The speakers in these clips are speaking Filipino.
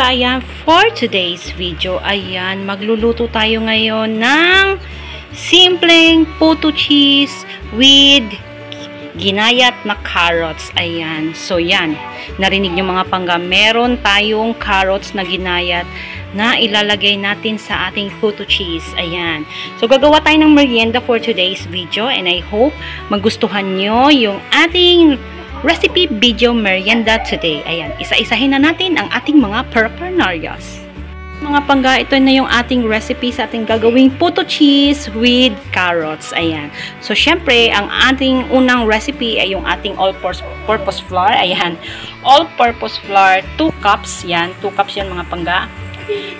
pangga, ayan, for today's video, ayan, magluluto tayo ngayon ng simpleng puto cheese with ginayat na carrots. Ayan, so yan, narinig nyo mga pangga, meron tayong carrots na ginayat na ilalagay natin sa ating puto cheese. Ayan, so gagawa tayo ng merienda for today's video, and I hope magustuhan nyo yung ating recipe video merienda today. Ayan, isa-isahin na natin ang ating mga paraphernalias. Mga pangga, ito na yung ating recipe sa ating gagawing puto cheese with carrots. Ayan. So, syempre, ang ating unang recipe ay yung ating all-purpose flour. Ayan. All-purpose flour, 2 cups. Yan, 2 cups yan mga pangga.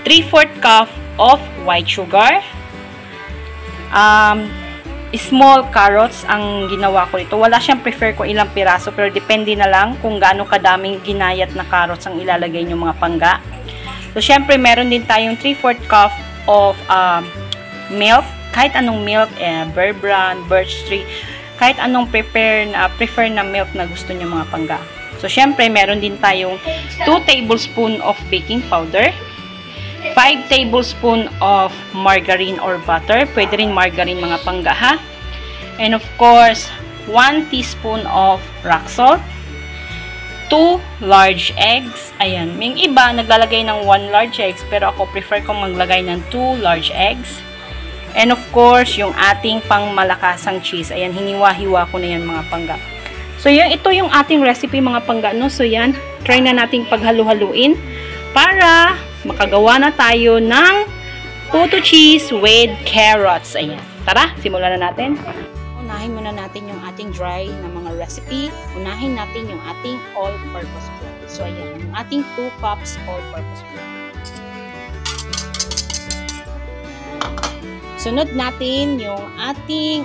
3/4 cup of white sugar. Small carrots ang ginawa ko ito. Wala siyang prefer kung ilang piraso, pero depende na lang kung gaano kadaming ginayat na carrots ang ilalagay nyo mga pangga. So, syempre, meron din tayong 3/4 cup of milk. Kahit anong milk, Bear Brand, Birch Tree, kahit anong prefer na milk na gusto nyo mga pangga. So, syempre, meron din tayong 2 tablespoon of baking powder, 5 tablespoon of margarine or butter. Pwede rin margarine mga pangga ha. And of course, 1 teaspoon of rock salt, 2 large eggs. Ayan, may iba naglalagay ng 1 large eggs, pero ako prefer kong maglagay ng 2 large eggs. And of course, yung ating pangmalakasang cheese. Ayan, hiniwa-hiwa ko na yan mga pangga. So, ito yung ating recipe mga pangga, no? So, yan, try na nating paghalu-haluin para makagawa na tayo ng puto cheese with carrots. Ayan. Tara, simulan na natin. Unahin muna natin yung ating dry na mga recipe. Unahin natin yung ating all-purpose flour. So, ayan. Yung ating 2 cups all-purpose flour. Sunod natin yung ating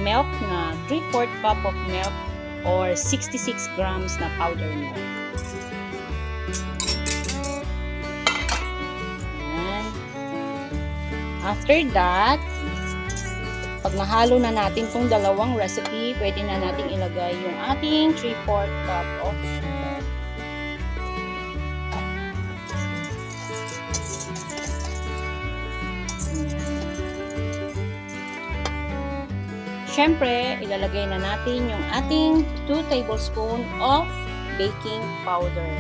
milk na 3/4 cup of milk or 66 grams na powder milk. After that, pag nahalo na natin itong dalawang recipe, pwede na natin ilagay yung ating 3/4 cup of sugar. Siyempre, ilalagay na natin yung ating 2 tablespoon of baking powder.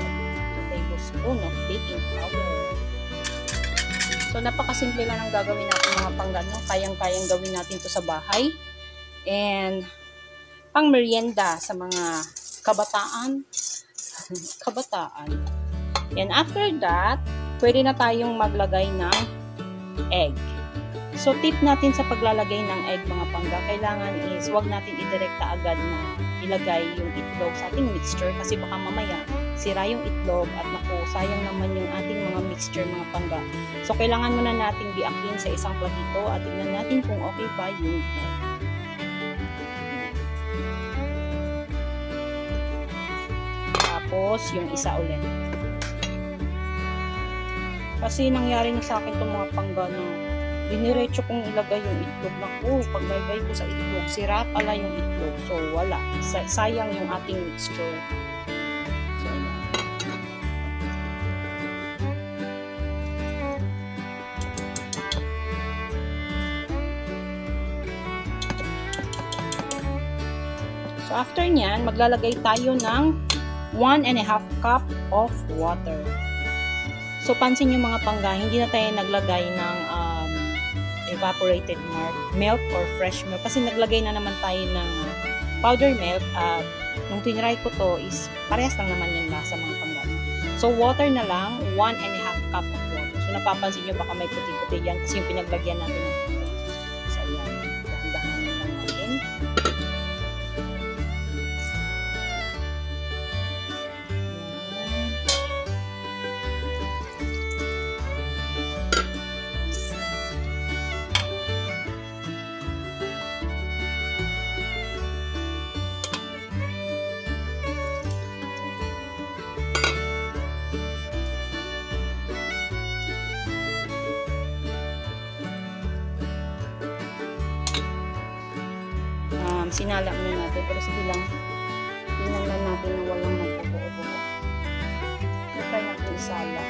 2 tablespoon of baking powder. So, napakasimple lang ang gagawin natin mga pangga, no? Kayang-kayang gawin natin to sa bahay. And, pang merienda sa mga kabataan. And after that, pwede na tayong maglagay ng egg. So, tip natin sa paglalagay ng egg mga pangga, kailangan is, wag natin idirekta agad na ilagay yung itlog sa ating mixture kasi baka mamaya sira yung itlog at naku, sayang naman yung ating mga mixture mga pangga. So, kailangan muna nating biakin sa isang platito at tignan natin kung okay ba yung egg. Tapos, yung isa ulit. Kasi nangyari na sa akin itong mga pangga na diniretso kong ilagay yung itlog. Naku, pag nilagay ko sa itlog, sira pala yung itlog. So, wala. Sayang yung ating mixture. So, after nyan, maglalagay tayo ng 1.5 cup of water. So, pansin nyo mga pangga, hindi na tayo naglagay ng evaporated milk or fresh milk. Kasi naglagay na naman tayo ng powder milk at nung tinry ko to is parehas lang naman yung lasa mga pangga. So, water na lang, 1.5 cup of water. So, napapansin nyo baka may puti-puti yan kasi yung pinaglagyan natin ng water. So, ayan. Dahan-dahan lang natin. Sinala muna natin, pero sige lang, tingnan lang natin na walang nagpupupo. Try natin isala.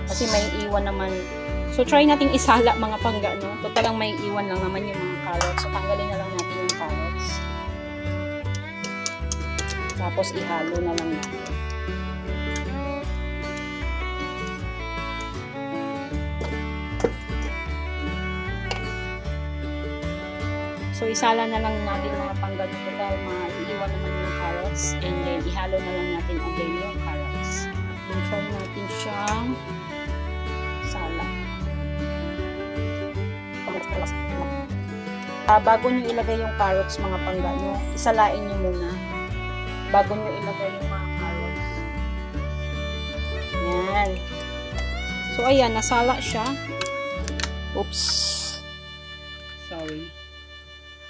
Kasi may iwan naman. So, try nating isala mga pangga, no? Total lang may iwan lang naman yung mga carrots. So, tanggalin na lang natin yung carrots. Tapos, ihalo na lang natin. So, isala na lang natin mga pangga. Total, maiiwan naman yung carrots. And then, ihalo na lang natin again yung carrots. And try natin siyang sala. Bago nyo ilagay yung carrots, mga pangga nyo, isalain nyo muna. Bago nyo ilagay yung mga carrots. Yan. So, ayan, nasala siya. Oops. Sorry.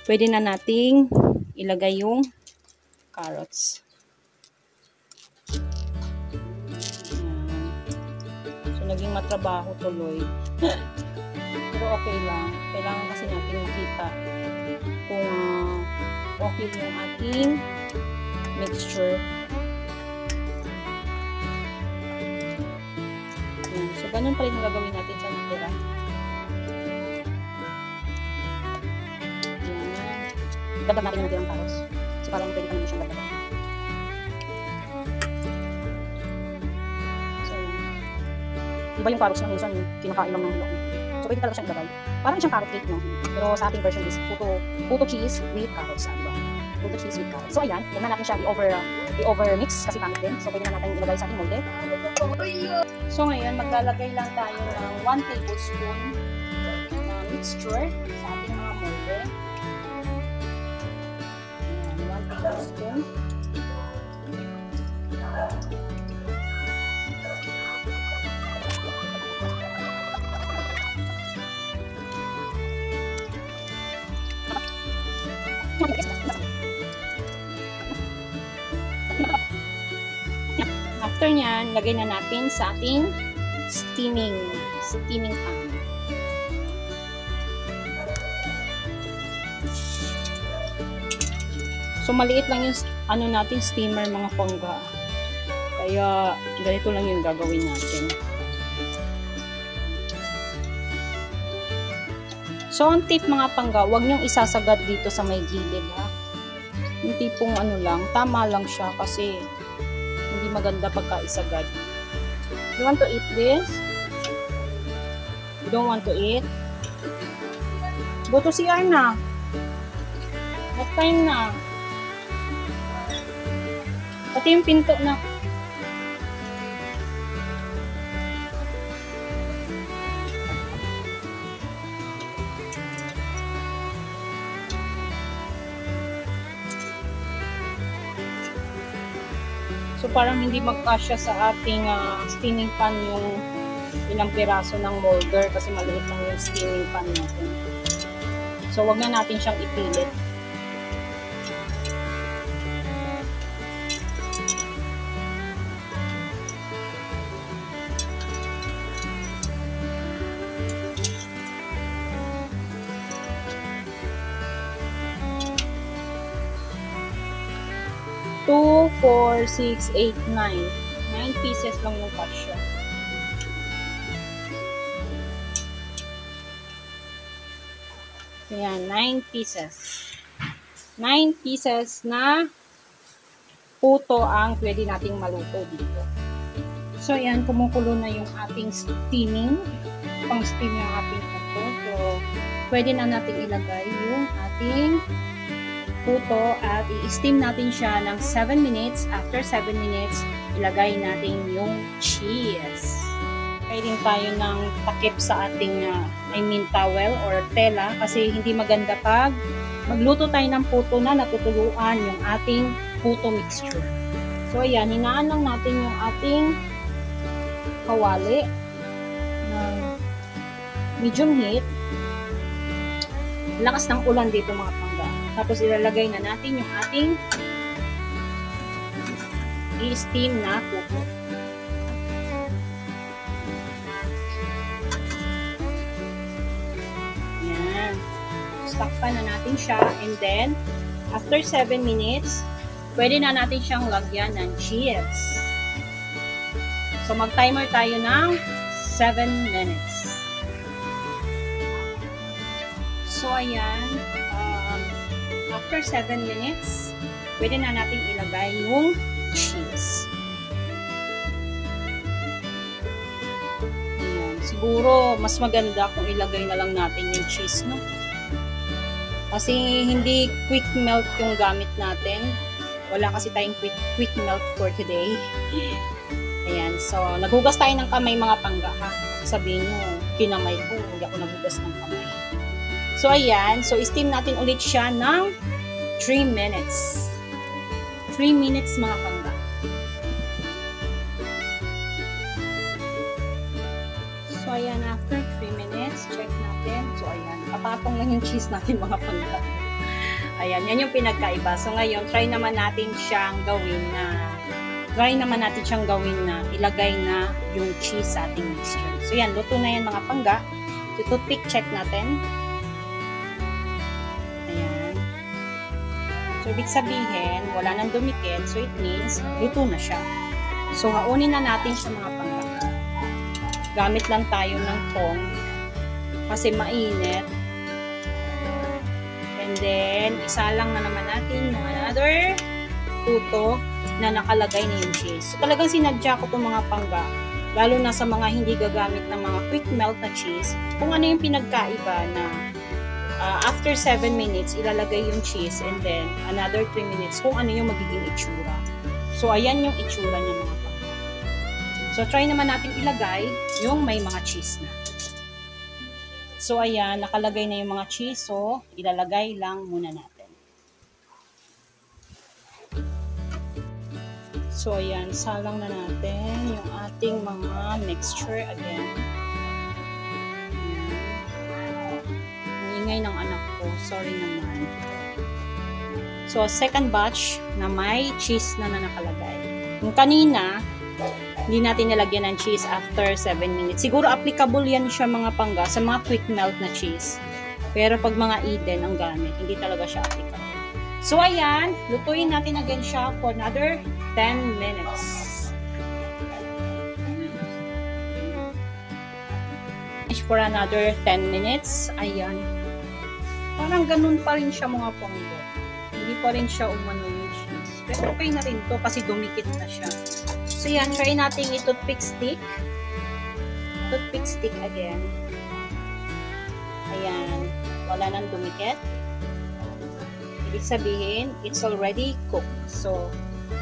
Pwede na nating ilagay yung carrots. So, naging matrabaho tuloy. Pero okay lang. Kailangan kasi natin makita kung okay yung ating mixture. Yan. So, ganun pa rin ang gagawin natin sa natira. Dagdag natin yung natirang carrots. So, parang pwede pa naman siyang dagdagan. So, iba yung carrots na minsan, kinakain lang ng hilok. So, pwede talaga siyang ilagay. Parang siyang carrot cake, no? Pero sa ating version is puto cheese with carrots. Diba? Puto cheese with carrots. So, ayan. Huwag na natin siya i-over-mix kasi pangit din. So, pwede na natin ilagay sa ating molde. So, ngayon, maglalagay lang tayo ng 1 tablespoon na mixture sa ating mga molde. Tablespoon. After nyan, lagay na natin sa ating steaming pan. So, maliit lang yung natin steamer mga pangga. Kaya, ganito lang yung gagawin natin. So, ang tip mga pangga, huwag nyong isasagad dito sa may gilid, ha. Yung tipong lang, tama lang siya kasi hindi maganda pagka isagad. You want to eat this? You don't want to eat? Go to CR na. What time na? Pati yung pinto na. So, parang hindi magkasya sa ating steaming pan yung ilang piraso ng molder kasi maliit lang yung steaming pan natin. So, wag na natin siyang ipilit. Two, 4, 6, 8, 9. 9 pieces lang yung kasya. Ayan, 9 pieces. 9 pieces na puto ang pwede nating maluto dito. So, ayan, kumukulo na yung ating steaming. Pang-steam yung ating puto. So, pwede na nating ilagay yung ating puto at i-steam natin siya ng 7 minutes. After 7 minutes, ilagay natin yung cheese. Kaya din tayo ng takip sa ating towel or tela kasi hindi maganda pag magluto tayo ng puto na natutuluan yung ating puto mixture. So, ayan, hinaan lang natin yung ating kawali ng medium heat. Lakas ng ulan dito mga pangga. Tapos ilalagay na natin yung ating i-steam na puto. Yan. Takpan na natin siya and then after 7 minutes, pwede na natin siyang lagyan ng cheese. So, mag-timer tayo ng 7 minutes. So, ayan. After 7 minutes, pwede na natin ilagay yung cheese. Ayan. Siguro, mas maganda kung ilagay na lang natin yung cheese, no? Kasi hindi quick melt yung gamit natin. Wala kasi tayong quick melt for today. Ayan. So, naghugas tayo ng kamay mga pangga, ha? Sabihin nyo, kinamay ko, hindi ako naghugas ng kamay. So, ayan. So, steam natin ulit siya ng 3 minutes. 3 minutes mga pangga. So, ayan. After 3 minutes, check natin. So, ayan. Papatong lang yung cheese natin mga pangga. Ayan. Yan yung pinagkaiba. So, ngayon, try naman natin siyang gawin na ilagay na yung cheese sa ating mixture. So, yan. Luto na yan mga pangga. So, toothpick check natin. Ayan. So, ibig sabihin, wala nang dumikit. So, it means, luto na siya. So, haunin na natin siya mga pangga. Gamit lang tayo ng tong kasi mainit. And then, isalang na naman natin yung another puto na nakalagay na yung cheese. So, talagang sinadya ko itong mga pangga, lalo na sa mga hindi gagamit ng mga quick melt na cheese, kung ano yung pinagkaiba na after 7 minutes, ilalagay yung cheese and then another 3 minutes kung ano yung magiging itsura. So, ayan yung itsura niya mga pangga. So, try naman natin ilagay yung may mga cheese na. So, ayan, nakalagay na yung mga cheese. So, ilalagay lang muna natin. So, ayan, salang na natin yung ating mga mixture again. Ang ingay ng anak ko. Sorry naman. So, second batch na may cheese na nakalagay. Yung kanina, hindi natin nilagyan ng cheese after 7 minutes. Siguro applicable yan siya mga pangga sa mga quick melt na cheese. Pero pag mga Eden ang gamit, hindi talaga siya applicable. So, ayan, lutuin natin again siya for another 10 minutes. For another 10 minutes. Ayan. Parang ganun pa rin siya mga pangga. Hindi pa rin siya umano yung cheese. Pero okay na rin to kasi dumikit na siya. So, yan. Try natin i-toothpick stick. Toothpick stick again. Ayan. Wala nang dumikit. Ibig sabihin, it's already cooked. So,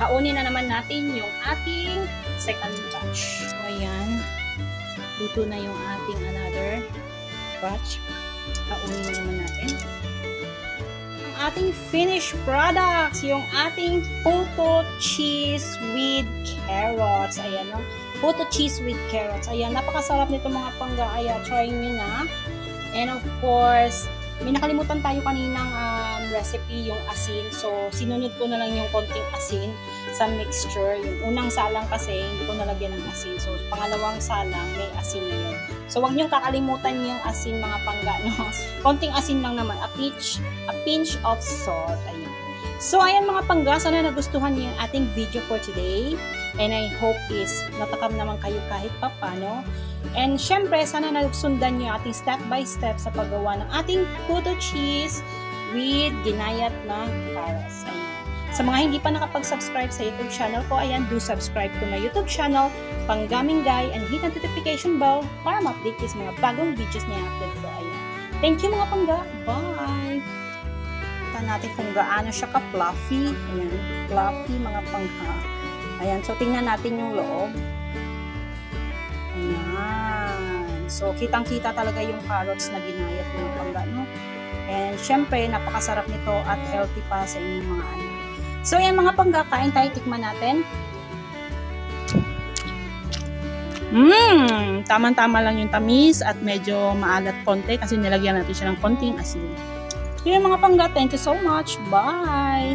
haunin na naman natin yung ating second batch. So, ayan. Luto na yung ating another batch. Haunin na naman natin. Ang ating finished products, yung ating puto cheese with carrots. Ayan, no? Puto cheese with carrots. Ayan, napakasarap nito mga pangga. Ayan, try nyo na. And of course, may nakalimutan tayo kaninang recipe, yung asin. So, sinunod ko na lang yung konting asin sa mixture. Yung unang salang kasi, hindi ko nalagyan ng asin. So, pangalawang salang, may asin na yun. So, huwag niyong kakalimutan yung asin mga pangga, no? Konting asin lang naman. A pinch of salt. Ayan. So, ayan mga pangga. Sana nagustuhan niyo yung ating video for today. And I hope is natakam naman kayo kahit papano. And syempre, sana nagsundan niyo ating step by step sa paggawa ng ating puto cheese with ginayat na carrots. Ayan. Sa mga hindi pa nakapag-subscribe sa YouTube channel ko, ayan, do subscribe to my YouTube channel, Panggaming Guy, and hit ang notification bell para ma-update kayo sa mga bagong videos na i-upload ko. Ayan. Thank you mga pangga. Bye! Kita natin kung gaano siya ka-fluffy. Ayan, fluffy mga pangga. Ayan, so tingnan natin yung loob. Ayan. So, kitang-kita talaga yung carrots na ginayat ng pangga, no? And, syempre, napakasarap nito at healthy pa sa inyong mga anak. So, ayan mga pangga, kain tayo, tikman natin. Tama-tama lang yung tamis at medyo maalat konti kasi nilagyan natin siya ng konting asin. So, ayan mga pangga, thank you so much. Bye!